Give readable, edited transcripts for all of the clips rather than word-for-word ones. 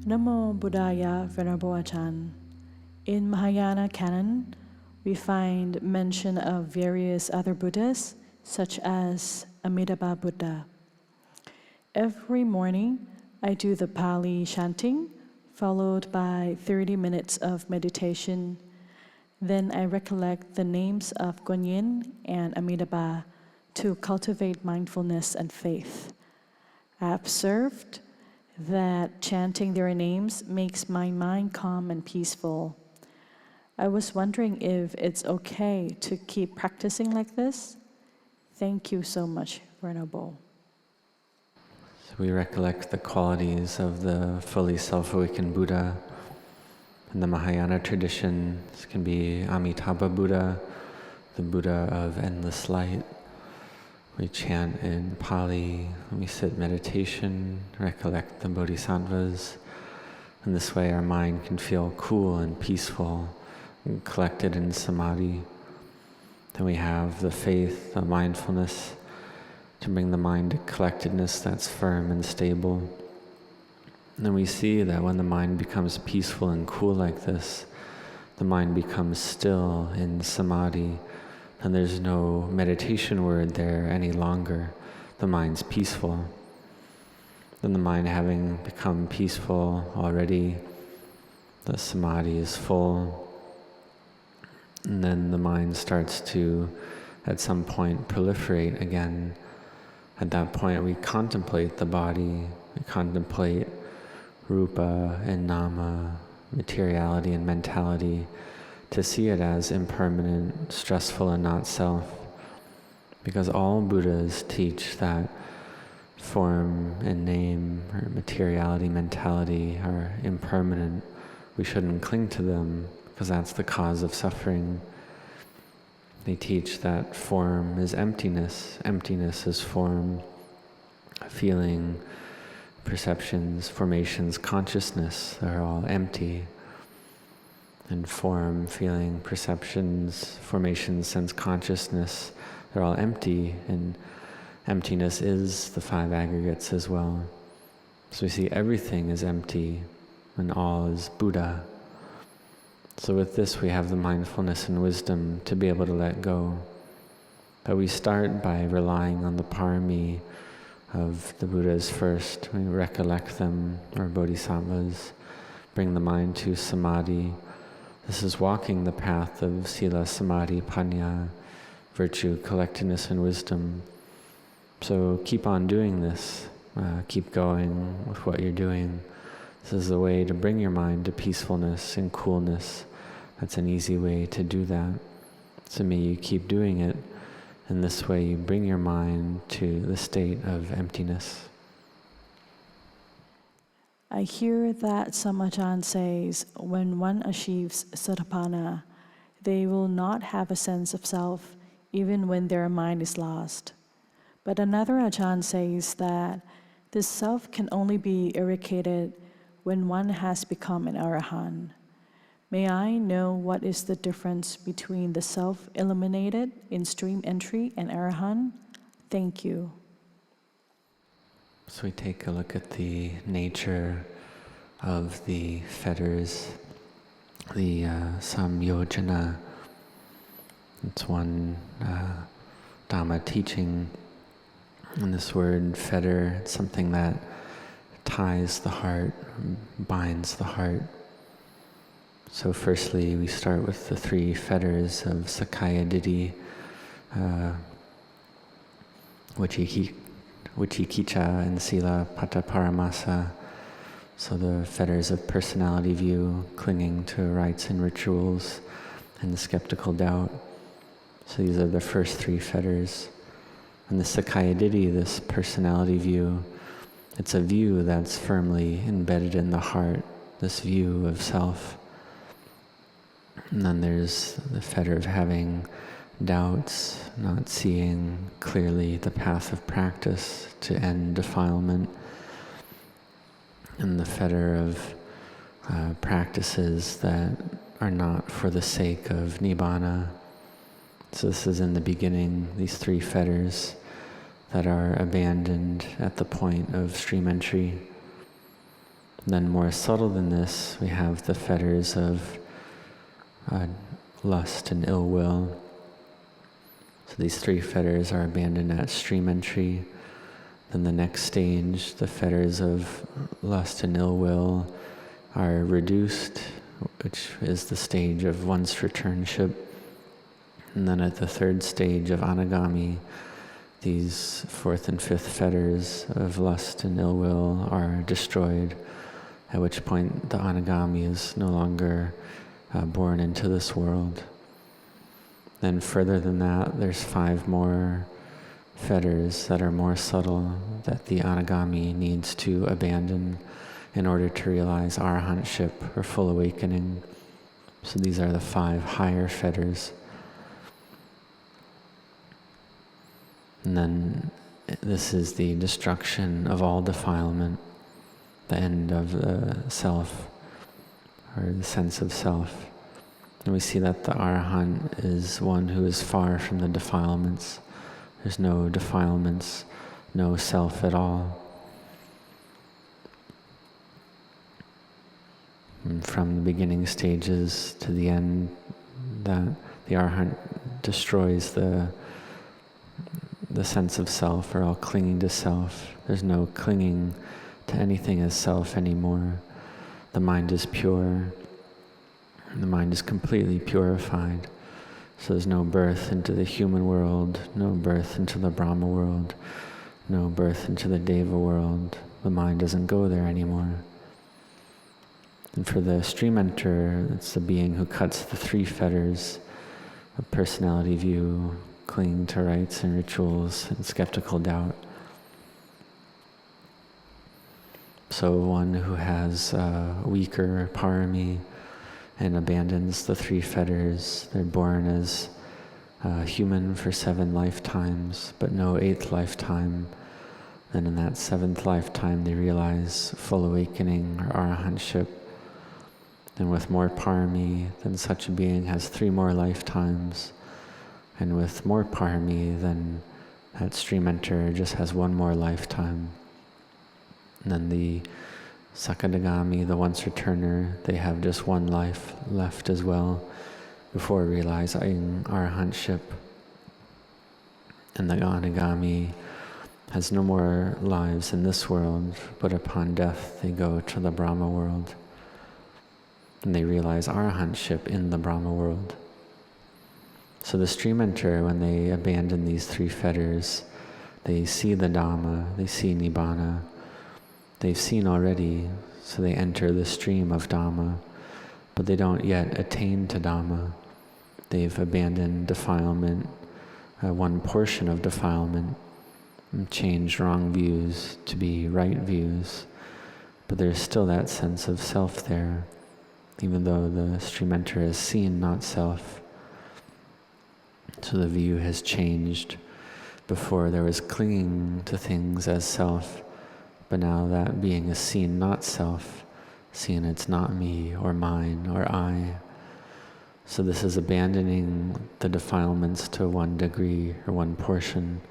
Namo Buddhaya, Venerable Ajahn. In Mahayana canon, we find mention of various other Buddhas, such as Amitabha Buddha. Every morning, I do the Pali chanting, followed by 30 minutes of meditation. Then I recollect the names of Guanyin and Amitabha to cultivate mindfulness and faith. I observed that chanting their names makes my mind calm and peaceful. I was wondering if it's okay to keep practicing like this. Thank you so much, Venerable. So we recollect the qualities of the fully self-awakened Buddha. In the Mahayana tradition, this can be Amitabha Buddha, the Buddha of endless light. We chant in Pali, we sit meditation, recollect the bodhisattvas. In this way our mind can feel cool and peaceful, and collected in samadhi. Then we have the faith, the mindfulness, to bring the mind to collectedness that's firm and stable. And then we see that when the mind becomes peaceful and cool like this, the mind becomes still in samadhi, and there's no meditation word there any longer. The mind's peaceful. Then the mind having become peaceful already, the samadhi is full. And then the mind starts to, at some point, proliferate again. At that point, we contemplate the body, we contemplate rupa and nama, materiality and mentality, to see it as impermanent, stressful, and not self. Because all Buddhas teach that form and name, or materiality, mentality, are impermanent. We shouldn't cling to them, because that's the cause of suffering. They teach that form is emptiness. Emptiness is form, feeling, perceptions, formations, consciousness. They're all empty. And form, feeling, perceptions, formations, sense consciousness, they're all empty, and emptiness is the five aggregates as well. So we see everything is empty, and all is Buddha. So with this we have the mindfulness and wisdom to be able to let go. But we start by relying on the parami of the Buddhas first. We recollect them, or bodhisattvas, bring the mind to samadhi. This is walking the path of sila, samadhi, panya, virtue, collectedness, and wisdom. So keep on doing this. Keep going with what you're doing. This is the way to bring your mind to peacefulness and coolness. That's an easy way to do that. So may you keep doing it. In this way you bring your mind to the state of emptiness. I hear that some Ajahn says when one achieves Sotapanna, they will not have a sense of self even when their mind is lost. But another Ajahn says that this self can only be eradicated when one has become an Arahant. May I know what is the difference between the self eliminated in stream entry and Arahant? Thank you. So we take a look at the nature of the fetters, the samyojana. It's one Dhamma teaching. And this word fetter, it's something that ties the heart, binds the heart. So firstly, we start with the three fetters of Sakaya Ditti, Wicikicca and Sila Pataparamasa. So the fetters of personality view, clinging to rites and rituals, and the skeptical doubt. So these are the first three fetters. And the Sakaya Ditti, this personality view, it's a view that's firmly embedded in the heart, this view of self. And then there's the fetter of having doubts, not seeing clearly the path of practice to end defilement, and the fetter of practices that are not for the sake of nibbana. So this is in the beginning, these three fetters that are abandoned at the point of stream entry. Then more subtle than this, we have the fetters of lust and ill will. So these 3 fetters are abandoned at stream entry. Then the next stage, the fetters of lust and ill will are reduced, which is the stage of once returnship. And then at the 3rd stage of anagami, these 4th and 5th fetters of lust and ill will are destroyed, at which point the anagami is no longer born into this world. Then further than that, there's 5 more fetters that are more subtle that the anagami needs to abandon in order to realize arahantship or full awakening. So these are the 5 higher fetters. And then this is the destruction of all defilement, the end of the self, or the sense of self. And we see that the arahant is one who is far from the defilements. There's no defilements, no self at all. And from the beginning stages to the end, that the arahant destroys the sense of self, or all clinging to self. There's no clinging to anything as self anymore. The mind is pure. The mind is completely purified. So there's no birth into the human world, no birth into the Brahma world, no birth into the Deva world. The mind doesn't go there anymore. And for the stream enter, it's the being who cuts the 3 fetters of personality view, clinging to rites and rituals, and skeptical doubt. So one who has weaker parami and abandons the 3 fetters, they're born as human for 7 lifetimes, but no 8th lifetime. Then in that 7th lifetime they realize full awakening or arahantship. And with more parami, then such a being has 3 more lifetimes. And with more parami, then that stream enter just has 1 more lifetime. And then the Sakadagami, the once returner, they have just 1 life left as well before realizing arahantship. And the Anagami has no more lives in this world, but upon death they go to the Brahma world. And they realize arahantship in the Brahma world. So the stream enter, when they abandon these 3 fetters, they see the Dhamma, they see Nibbana. They've seen already, so they enter the stream of Dhamma, but they don't yet attain to Dhamma. They've abandoned defilement, 1 portion of defilement, and changed wrong views to be right views. But there's still that sense of self there, even though the stream enter has seen not self. So the view has changed. Before there was clinging to things as self, but now that being is seen not self, seen it's not me or mine or I. So this is abandoning the defilements to 1 degree or 1 portion.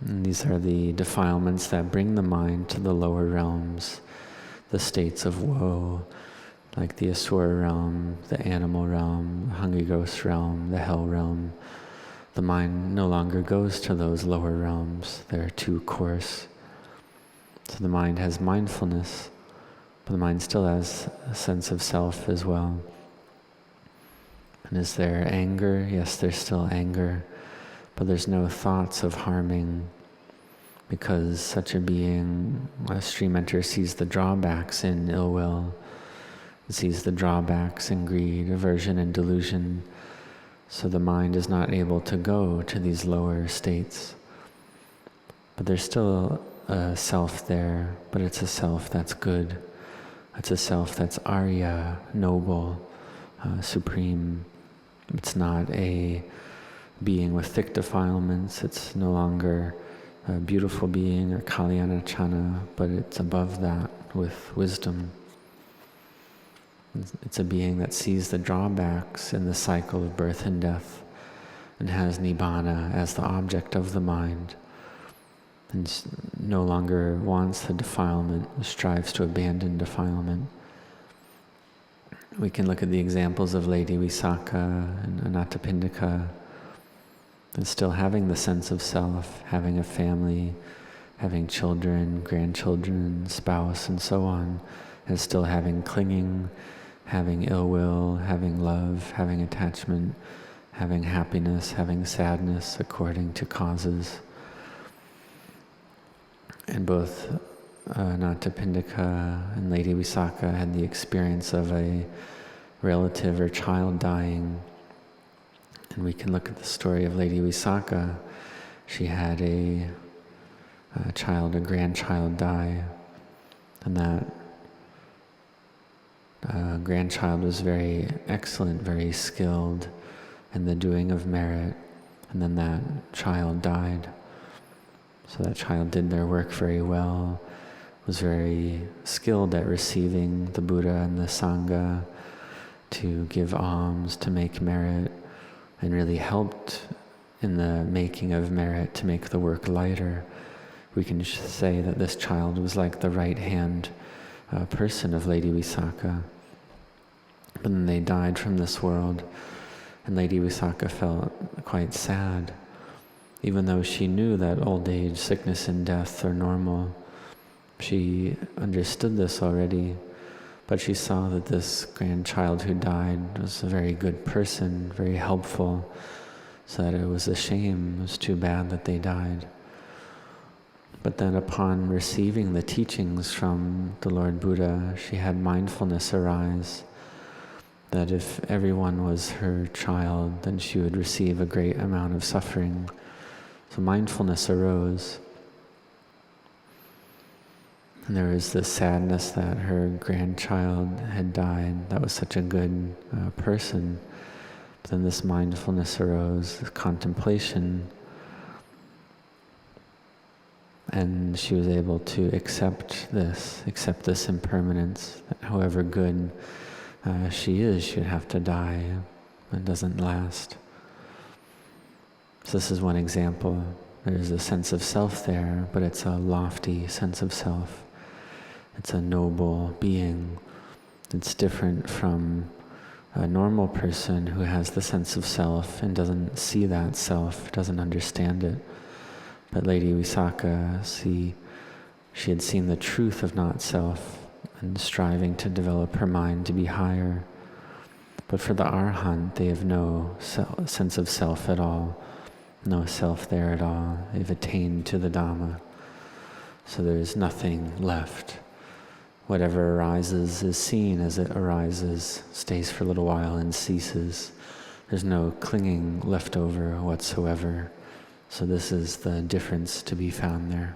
And these are the defilements that bring the mind to the lower realms, the states of woe, like the Asura realm, the animal realm, the hungry ghost realm, the hell realm. The mind no longer goes to those lower realms. They're too coarse. So the mind has mindfulness, but the mind still has a sense of self as well. And is there anger? Yes, there's still anger, but there's no thoughts of harming, because such a being, a stream enter, sees the drawbacks in ill will, sees the drawbacks in greed, aversion, and delusion. So the mind is not able to go to these lower states. But there's still a self there, but it's a self that's good. It's a self that's Arya, noble, supreme. It's not a being with thick defilements. It's no longer a beautiful being or Kalyana Chana, but it's above that with wisdom. It's a being that sees the drawbacks in the cycle of birth and death and has Nibbana as the object of the mind. and no longer wants the defilement, strives to abandon defilement. We can look at the examples of Lady Visakha and Anathapindika, and still having the sense of self, having a family, having children, grandchildren, spouse, and so on, and still having clinging, having ill will, having love, having attachment, having happiness, having sadness according to causes. And both Anathapindika and Lady Visakha had the experience of a relative or child dying. And we can look at the story of Lady Visakha. She had a grandchild die, and that grandchild was very excellent, very skilled in the doing of merit, and then that child died. So that child did their work very well, was very skilled at receiving the Buddha and the Sangha, to give alms, to make merit, and really helped in the making of merit to make the work lighter. We can say that this child was like the right-hand person of Lady Visakha. But then they died from this world, and Lady Visakha felt quite sad, even though she knew that old age, sickness, and death are normal. She understood this already, but she saw that this grandchild who died was a very good person, very helpful, so that it was a shame, it was too bad that they died. But then upon receiving the teachings from the Lord Buddha, she had mindfulness arise, that if everyone was her child, then she would receive a great amount of suffering. So mindfulness arose. And there was this sadness that her grandchild had died. That was such a good person. But then this mindfulness arose, this contemplation, and she was able to accept this impermanence, that however good she is, she'd have to die. It doesn't last. So this is one example. There's a sense of self there, but it's a lofty sense of self. It's a noble being. It's different from a normal person who has the sense of self and doesn't see that self, doesn't understand it. But Lady Visakha, she had seen the truth of not self and striving to develop her mind to be higher. But for the Arahant, they have no sense of self at all, no self there at all. They've attained to the Dhamma. So there's nothing left. Whatever arises is seen as it arises, stays for a little while and ceases. There's no clinging left over whatsoever. So this is the difference to be found there.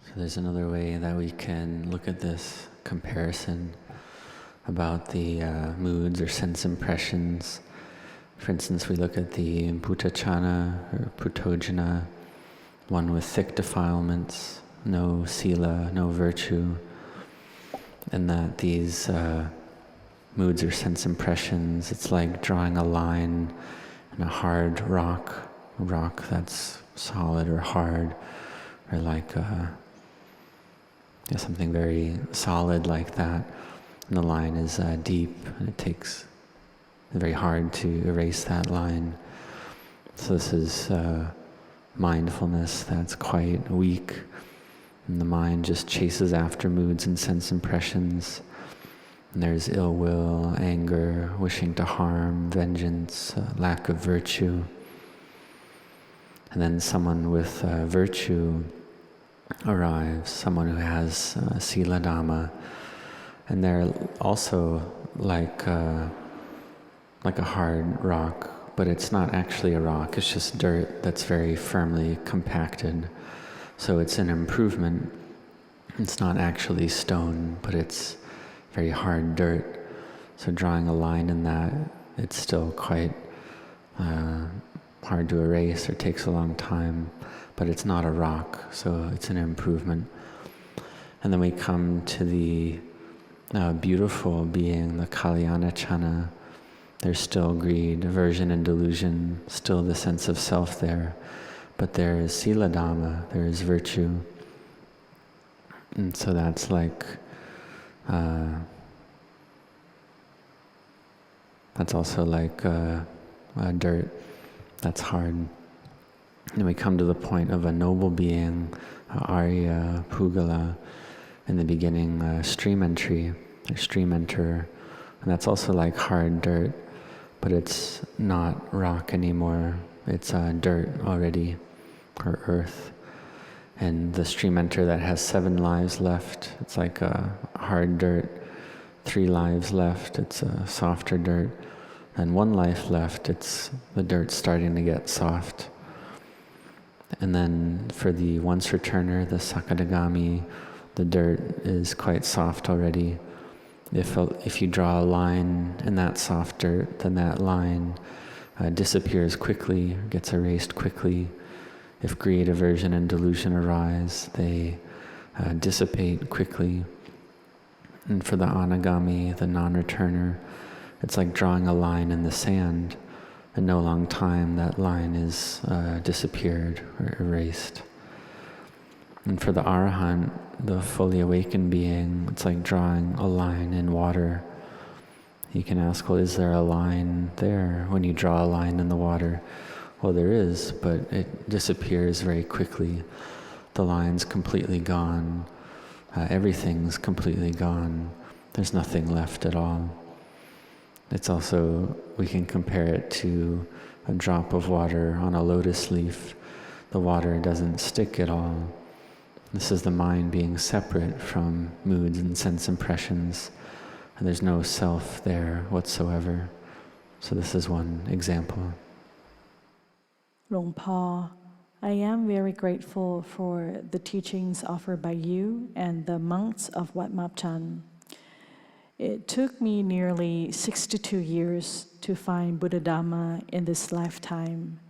So there's another way that we can look at this comparison about the moods or sense impressions. For instance, we look at the Bhutajana or Putojana, one with thick defilements, no sila, no virtue, and that these moods or sense impressions, it's like drawing a line in a hard rock that's solid or hard, or like something very solid like that. And the line is deep, and it takes very hard to erase that line. So this is mindfulness that's quite weak, and the mind just chases after moods and sense impressions. And there's ill will, anger, wishing to harm, vengeance, lack of virtue. And then someone with virtue arrives, someone who has sila dhamma, and they're also like a hard rock, but it's not actually a rock, it's just dirt that's very firmly compacted. So it's an improvement. It's not actually stone, but it's very hard dirt. So drawing a line in that, it's still quite hard to erase or takes a long time, but it's not a rock, so it's an improvement. And then we come to the beautiful being, the Kalyanachana. There's still greed, aversion, and delusion, still the sense of self there, but there is Sila Dhamma, there is virtue. And so that's like, that's also like dirt, that's hard. And we come to the point of a noble being, Arya, Pugala, in the beginning, stream entry, a stream enter, and that's also like hard dirt, but it's not rock anymore, it's dirt already, or earth. And the stream enter that has 7 lives left, it's like hard dirt, 3 lives left, it's softer dirt, and 1 life left, it's the dirt starting to get soft. And then for the once returner, the Sakadagami, the dirt is quite soft already. If you draw a line in that soft dirt, then that line disappears quickly, gets erased quickly. If greed, aversion, and delusion arise, they dissipate quickly. And for the Anagami, the non-returner, it's like drawing a line in the sand. In no long time, that line is disappeared or erased. And for the Arahant, the fully awakened being, it's like drawing a line in water. You can ask, well, is there a line there when you draw a line in the water? Well, there is, but it disappears very quickly. The line's completely gone. Everything's completely gone. There's nothing left at all. It's also, we can compare it to a drop of water on a lotus leaf. The water doesn't stick at all. This is the mind being separate from moods and sense impressions, and there's no self there whatsoever. So this is one example. Luang Por, I am very grateful for the teachings offered by you and the monks of Wat Map Chan. It took me nearly 62 years to find Buddha Dhamma in this lifetime.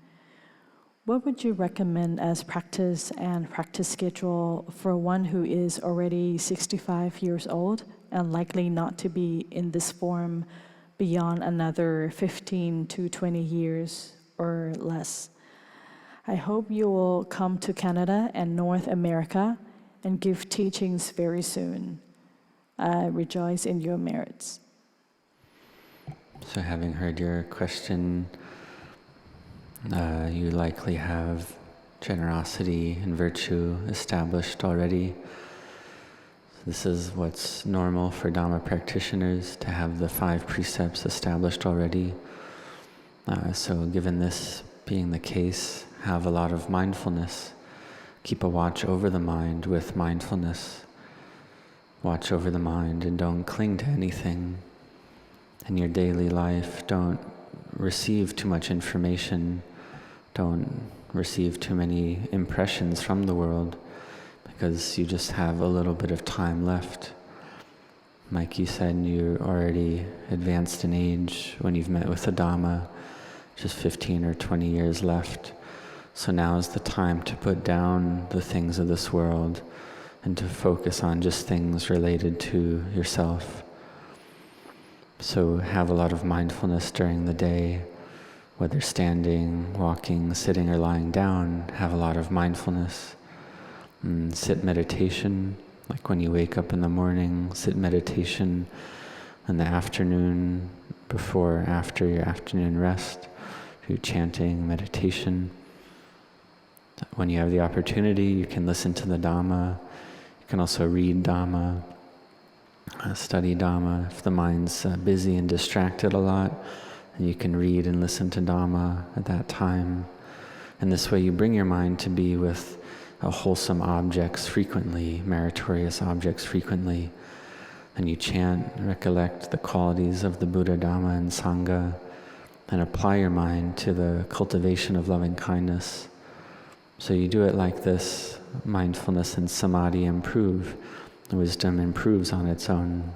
What would you recommend as practice and practice schedule for one who is already 65 years old and likely not to be in this form beyond another 15 to 20 years or less? I hope you will come to Canada and North America and give teachings very soon. I rejoice in your merits. So having heard your question, you likely have generosity and virtue established already. This is what's normal for Dhamma practitioners, to have the 5 precepts established already. So given this being the case, have a lot of mindfulness. Keep a watch over the mind with mindfulness. Watch over the mind and don't cling to anything. In your daily life, don't receive too much information. Don't receive too many impressions from the world, because you just have a little bit of time left. Like you said, you're already advanced in age when you've met with the Dhamma, just 15 or 20 years left. So now is the time to put down the things of this world and to focus on just things related to yourself. So have a lot of mindfulness during the day, whether standing, walking, sitting, or lying down. Have a lot of mindfulness. Sit meditation, like when you wake up in the morning, sit meditation. In the afternoon, before, after your afternoon rest, do chanting, meditation. When you have the opportunity, you can listen to the Dhamma. You can also read Dhamma, study Dhamma. If the mind's busy and distracted a lot, then you can read and listen to Dhamma at that time. And this way you bring your mind to be with wholesome objects frequently, meritorious objects frequently. And you chant, recollect the qualities of the Buddha, Dhamma, and Sangha, and apply your mind to the cultivation of loving kindness. So you do it like this, mindfulness and samadhi improve. Wisdom improves on its own.